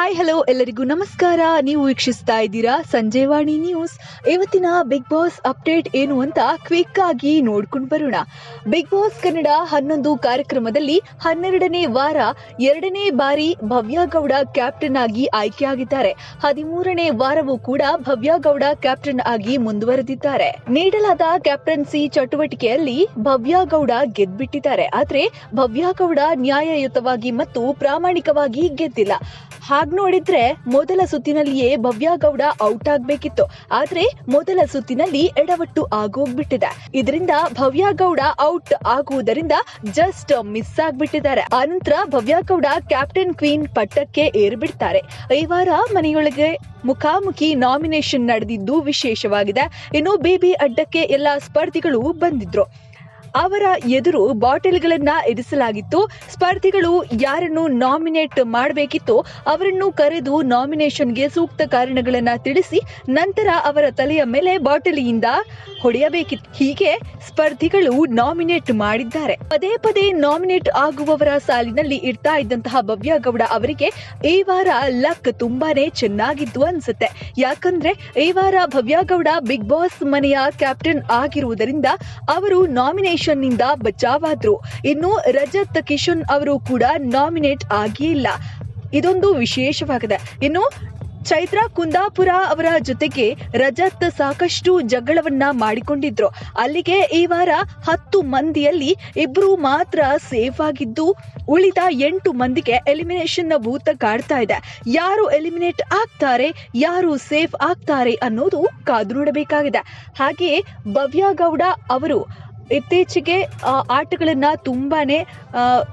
Hi hello ಎಲ್ಲರಿಗೂ ನಮಸ್ಕಾರ. ನೀವು ವೀಕ್ಷಿಸ್ತಾ ಇದ್ದೀರಾ ಸಂಜೆವಾಣಿ ನ್ಯೂಸ್. ಇವತ್ತಿನ ಬಿಗ್ ಬಾಸ್ ಅಪ್ಡೇಟ್ ಏನು ಅಂತ ಕ್ವಿಕ್ ಆಗಿ ನೋಡ್ಕೊಂಡು ಬರೋಣ. ಬಿಗ್ ಬಾಸ್ ಕನ್ನಡ 11 ಕಾರ್ಯಕ್ರಮದಲ್ಲಿ 12ನೇ ವಾರ 2ನೇ ಬಾರಿ ಭವ್ಯ ಗೌಡ ಕ್ಯಾಪ್ಟನ್ ಆಗಿ ಆಯ್ಕೆಯಾಗಿದ್ದಾರೆ. 13ನೇ ವಾರವೂ ಕೂಡ ಭವ್ಯ ಗೌಡ ಕ್ಯಾಪ್ಟನ್ ಆಗಿ ಮುಂದುವರೆದಿದ್ದಾರೆ. ನೀಡಲಾದ ಕ್ಯಾಪ್ಟನ್ಸಿ ಚಟುವಟಿಕೆಯಲ್ಲಿ ಭವ್ಯ ಗೌಡ ಗೆದ್ಬಿಟ್ಟಿದ್ದಾರೆ. ಆದ್ರೆ ಭವ್ಯ ಗೌಡ ನ್ಯಾಯಯುತವಾಗಿ ಮತ್ತು ಪ್ರಾಮಾಣಿಕವಾಗಿ ಗೆದ್ದಿಲ್ಲ. ಹಾಗ್ ನೋಡಿದ್ರೆ ಮೊದಲ ಸುತ್ತಿನಲ್ಲಿಯೇ ಭವ್ಯ ಗೌಡ ಔಟ್ ಆಗ್ಬೇಕಿತ್ತು. ಆದ್ರೆ ಮೊದಲ ಸುತ್ತಿನಲ್ಲಿ ಎಡವಟ್ಟು ಆಗೋಗ್ಬಿಟ್ಟಿದೆ. ಇದರಿಂದ ಭವ್ಯ ಗೌಡ ಔಟ್ ಆಗುವುದರಿಂದ ಜಸ್ಟ್ ಮಿಸ್ ಆಗ್ಬಿಟ್ಟಿದ್ದಾರೆ. ಆನಂತರ ಭವ್ಯ ಗೌಡ ಕ್ಯಾಪ್ಟನ್ ಕ್ವೀನ್ ಪಟ್ಟಕ್ಕೆ ಏರ್ಬಿಡ್ತಾರೆ. ಈ ವಾರ ಮನೆಯೊಳಗೆ ಮುಖಾಮುಖಿ ನಾಮಿನೇಷನ್ ನಡೆದಿದ್ದು ವಿಶೇಷವಾಗಿದೆ. ಇನ್ನು ಬೇಬಿ ಅಡ್ಡಕ್ಕೆ ಎಲ್ಲಾ ಸ್ಪರ್ಧಿಗಳು ಬಂದಿದ್ರು. ಅವರ ಎದುರು ಬಾಟಲ್ಗಳನ್ನ ಇರಿಸಲಾಗಿತ್ತು. ಸ್ಪರ್ಧಿಗಳು ಯಾರನ್ನು ನಾಮಿನೇಟ್ ಮಾಡಬೇಕಿತ್ತು ಅವರನ್ನು ಕರೆದು ನಾಮಿನೇಷನ್ಗೆ ಸೂಕ್ತ ಕಾರಣಗಳನ್ನ ತಿಳಿಸಿ ನಂತರ ಅವರ ತಲೆಯ ಮೇಲೆ ಬಾಟಲಿಯಿಂದ ಹೊಡೆಯಬೇಕಿತ್ತು. ಹೀಗೆ ಸ್ಪರ್ಧಿಗಳು ನಾಮಿನೇಟ್ ಮಾಡಿದ್ದಾರೆ. ಪದೇ ಪದೇ ನಾಮಿನೇಟ್ ಆಗುವವರ ಸಾಲಿನಲ್ಲಿ ಇರ್ತಾ ಇದ್ದಂತಹ ಭವ್ಯ ಗೌಡ ಅವರಿಗೆ ಈ ವಾರ ಲಕ್ ತುಂಬಾನೇ ಚೆನ್ನಾಗಿತ್ತು ಅನ್ಸುತ್ತೆ. ಯಾಕಂದ್ರೆ ಈ ವಾರ ಭವ್ಯ ಗೌಡ ಬಿಗ್ ಬಾಸ್ ಮನೆಯ ಕ್ಯಾಪ್ಟನ್ ಆಗಿರುವುದರಿಂದ ಅವರು ನಾಮಿನೇಷನ್ ನಿಂದ ಬಚಾವಾದ್ರು. ಇನ್ನು ರಜತ್ ಕಿಶನ್ ಅವರು ಕೂಡ ನಾಮಿನೇಟ್ ಆಗಿಲ್ಲ. ಇದೊಂದು ವಿಶೇಷವಾಗಿದೆ. ಇನ್ನು ಚೈತ್ರಾ ಕುಂದಾಪುರ ಅವರ ಜೊತೆಗೆ ರಜತ್ ಸಾಕಷ್ಟು ಜಗಳವನ್ನ ಮಾಡಿಕೊಂಡಿದ್ರು. ಅಲ್ಲಿಗೆ ಈ ವಾರ 10 ಮಂದಿಯಲ್ಲಿ 2 ಮಾತ್ರ ಸೇಫ್ ಆಗಿದ್ದು ಉಳಿದ 8 ಮಂದಿಗೆ ಎಲಿಮಿನೇಷನ್ ಭೂತ ಕಾಡ್ತಾ ಇದೆ. ಯಾರು ಎಲಿಮಿನೇಟ್ ಆಗ್ತಾರೆ, ಯಾರು ಸೇಫ್ ಆಗ್ತಾರೆ ಅನ್ನೋದು ಕಾದು ನೋಡಬೇಕಾಗಿದೆ. ಹಾಗೆಯೇ ಭವ್ಯ ಗೌಡ ಅವರು ಇತ್ತೀಚೆಗೆ ಆಟಗಳನ್ನ ತುಂಬಾನೇ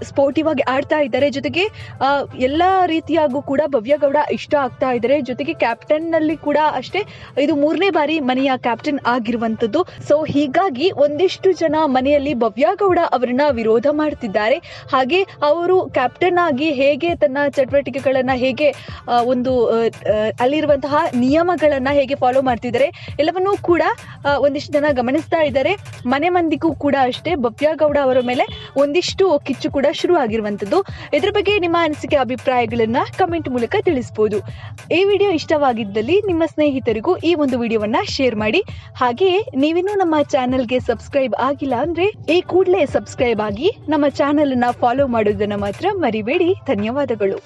ಸ್ಪೋರ್ಟಿವ್ ಆಗಿ ಆಡ್ತಾ ಇದ್ದಾರೆ. ಜೊತೆಗೆ ಎಲ್ಲಾ ರೀತಿಯಾಗೂ ಕೂಡ ಭವ್ಯ ಗೌಡ ಇಷ್ಟ ಆಗ್ತಾ ಇದ್ದಾರೆ. ಜೊತೆಗೆ ಕ್ಯಾಪ್ಟನ್ ನಲ್ಲಿ ಕೂಡ ಅಷ್ಟೇ, ಇದು 3ನೇ ಬಾರಿ ಮನೆಯ ಕ್ಯಾಪ್ಟನ್ ಆಗಿರುವಂತದ್ದು. ಸೊ ಹೀಗಾಗಿ ಒಂದಿಷ್ಟು ಜನ ಮನೆಯಲ್ಲಿ ಭವ್ಯ ಗೌಡ ಅವರನ್ನ ವಿರೋಧ ಮಾಡ್ತಿದ್ದಾರೆ. ಹಾಗೆ ಅವರು ಕ್ಯಾಪ್ಟನ್ ಆಗಿ ಹೇಗೆ ತನ್ನ ಚಟುವಟಿಕೆಗಳನ್ನ ಹೇಗೆ ಅಲ್ಲಿರುವಂತಹ ನಿಯಮಗಳನ್ನ ಹೇಗೆ ಫಾಲೋ ಮಾಡ್ತಿದ್ದಾರೆ ಎಲ್ಲವನ್ನೂ ಕೂಡ ಒಂದಿಷ್ಟು ಜನ ಗಮನಿಸ್ತಾ ಇದ್ದಾರೆ. ಮನೆ ಮಂದಿಗೂ ಕೂಡ ಅಷ್ಟೇ ಭವ್ಯ ಗೌಡ ಅವರ ಮೇಲೆ ಒಂದಿಷ್ಟು ಕಿಚ್ಚು ಕೂಡ ಶುರು ಆಗಿರುವಂತದ್ದು. ಇದ್ರ ಬಗ್ಗೆ ನಿಮ್ಮ ಅನಿಸಿಕೆ ಅಭಿಪ್ರಾಯಗಳನ್ನ ಕಮೆಂಟ್ ಮೂಲಕ ತಿಳಿಸಬಹುದು. ಈ ವಿಡಿಯೋ ಇಷ್ಟವಾಗಿದ್ದಲ್ಲಿ ನಿಮ್ಮ ಸ್ನೇಹಿತರಿಗೂ ಈ ಒಂದು ವಿಡಿಯೋವನ್ನ ಶೇರ್ ಮಾಡಿ. ಹಾಗೆಯೇ ನೀವಿನ್ನೂ ನಮ್ಮ ಚಾನೆಲ್ಗೆ ಸಬ್ಸ್ಕ್ರೈಬ್ ಆಗಿಲ್ಲ ಅಂದ್ರೆ ಈ ಕೂಡಲೇ ಸಬ್ಸ್ಕ್ರೈಬ್ ಆಗಿ ನಮ್ಮ ಚಾನೆಲ್ ಅನ್ನ ಫಾಲೋ ಮಾಡೋದನ್ನ ಮಾತ್ರ ಮರಿಬೇಡಿ. ಧನ್ಯವಾದಗಳು.